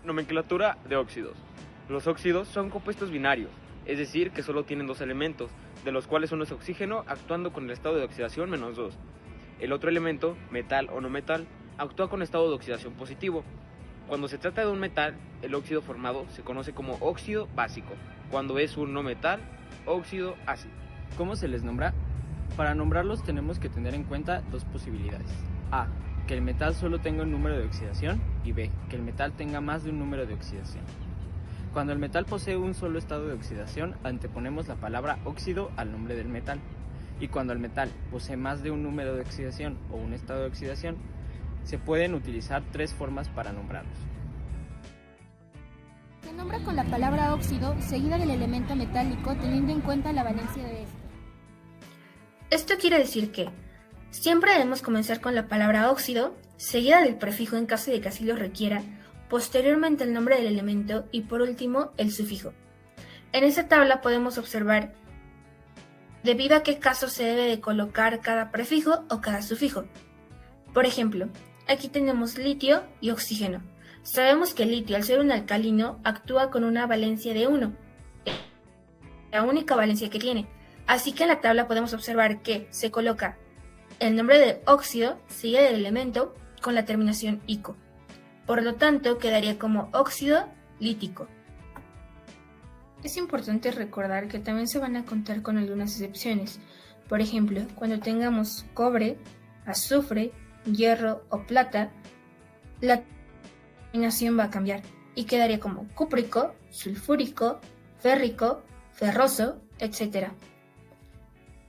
Nomenclatura de óxidos. Los óxidos son compuestos binarios, es decir, que solo tienen dos elementos, de los cuales uno es oxígeno actuando con el estado de oxidación -2. El otro elemento, metal o no metal, actúa con estado de oxidación positivo. Cuando se trata de un metal, el óxido formado se conoce como óxido básico. Cuando es un no metal, óxido ácido. ¿Cómo se les nombra? Para nombrarlos tenemos que tener en cuenta dos posibilidades. A. Que el metal solo tenga un número de oxidación, y B. Que el metal tenga más de un número de oxidación. Cuando el metal posee un solo estado de oxidación, anteponemos la palabra óxido al nombre del metal. Y cuando el metal posee más de un número de oxidación o un estado de oxidación, se pueden utilizar tres formas para nombrarlos. Se nombra con la palabra óxido seguida del elemento metálico teniendo en cuenta la valencia de este. Esto quiere decir que siempre debemos comenzar con la palabra óxido, seguida del prefijo en caso de que así lo requiera, posteriormente el nombre del elemento y por último el sufijo. En esta tabla podemos observar debido a qué caso se debe de colocar cada prefijo o cada sufijo. Por ejemplo, aquí tenemos litio y oxígeno. Sabemos que el litio, al ser un alcalino, actúa con una valencia de 1, la única valencia que tiene. Así que en la tabla podemos observar que se coloca el nombre de óxido seguido del elemento con la terminación ico. Por lo tanto, quedaría como óxido lítico. Es importante recordar que también se van a contar con algunas excepciones. Por ejemplo, cuando tengamos cobre, azufre, hierro o plata, la terminación va a cambiar y quedaría como cúprico, sulfúrico, férrico, ferroso, etc.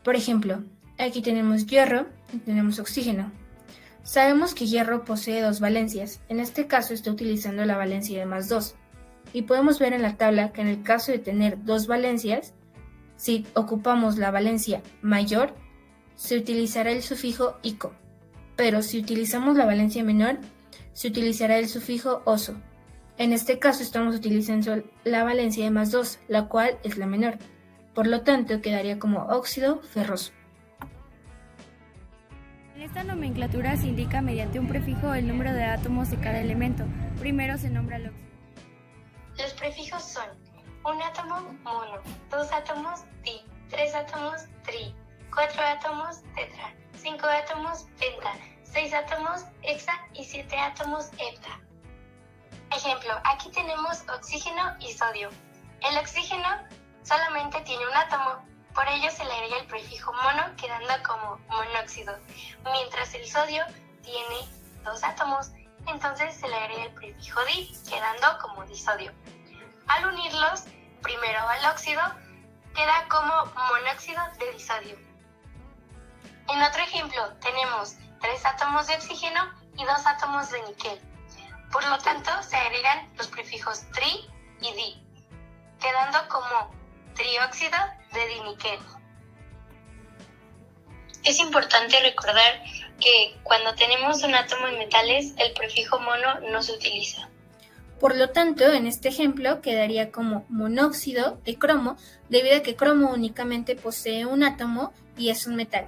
Por ejemplo, aquí tenemos hierro y tenemos oxígeno. Sabemos que hierro posee dos valencias, en este caso está utilizando la valencia de +2. Y podemos ver en la tabla que en el caso de tener dos valencias, si ocupamos la valencia mayor, se utilizará el sufijo ico. Pero si utilizamos la valencia menor, se utilizará el sufijo oso. En este caso estamos utilizando la valencia de +2, la cual es la menor. Por lo tanto, quedaría como óxido ferroso. En esta nomenclatura se indica mediante un prefijo el número de átomos de cada elemento. Primero se nombra el óxido. Los prefijos son un átomo mono, 2 átomos di, 3 átomos tri, 4 átomos tetra, 5 átomos penta, 6 átomos hexa y 7 átomos hepta. Ejemplo, aquí tenemos oxígeno y sodio. El oxígeno solamente tiene un átomo, por ello se le agrega el prefijo mono quedando como monóxido, mientras el sodio tiene 2 átomos, entonces se le agrega el prefijo di quedando como disodio. Al unirlos, primero al óxido, queda como monóxido de disodio. En otro ejemplo, tenemos 3 átomos de oxígeno y 2 átomos de níquel. Por lo tanto, se agregan los prefijos tri y di, quedando como trióxido de diníquel. Es importante recordar que cuando tenemos un átomo en metales, el prefijo mono no se utiliza. Por lo tanto, en este ejemplo quedaría como monóxido de cromo, debido a que cromo únicamente posee un átomo y es un metal.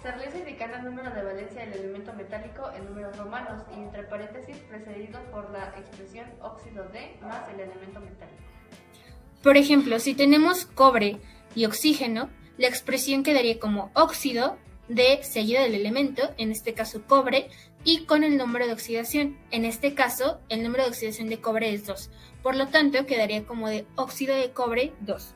Se realiza indicando el número de valencia del elemento metálico en números romanos y entre paréntesis precedido por la expresión óxido de más el elemento metálico. Por ejemplo, si tenemos cobre y oxígeno, la expresión quedaría como óxido de seguido del elemento, en este caso cobre, y con el número de oxidación. En este caso, el número de oxidación de cobre es 2. Por lo tanto, quedaría como de óxido de cobre 2.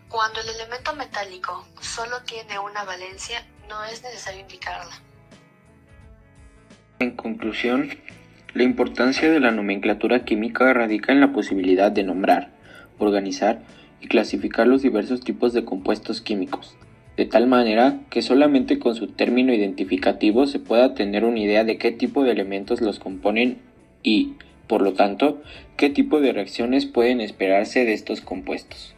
Cuando el elemento metálico solo tiene una valencia, no es necesario indicarla. En conclusión, la importancia de la nomenclatura química radica en la posibilidad de nombrar, organizar y clasificar los diversos tipos de compuestos químicos, de tal manera que solamente con su término identificativo se pueda tener una idea de qué tipo de elementos los componen y, por lo tanto, qué tipo de reacciones pueden esperarse de estos compuestos.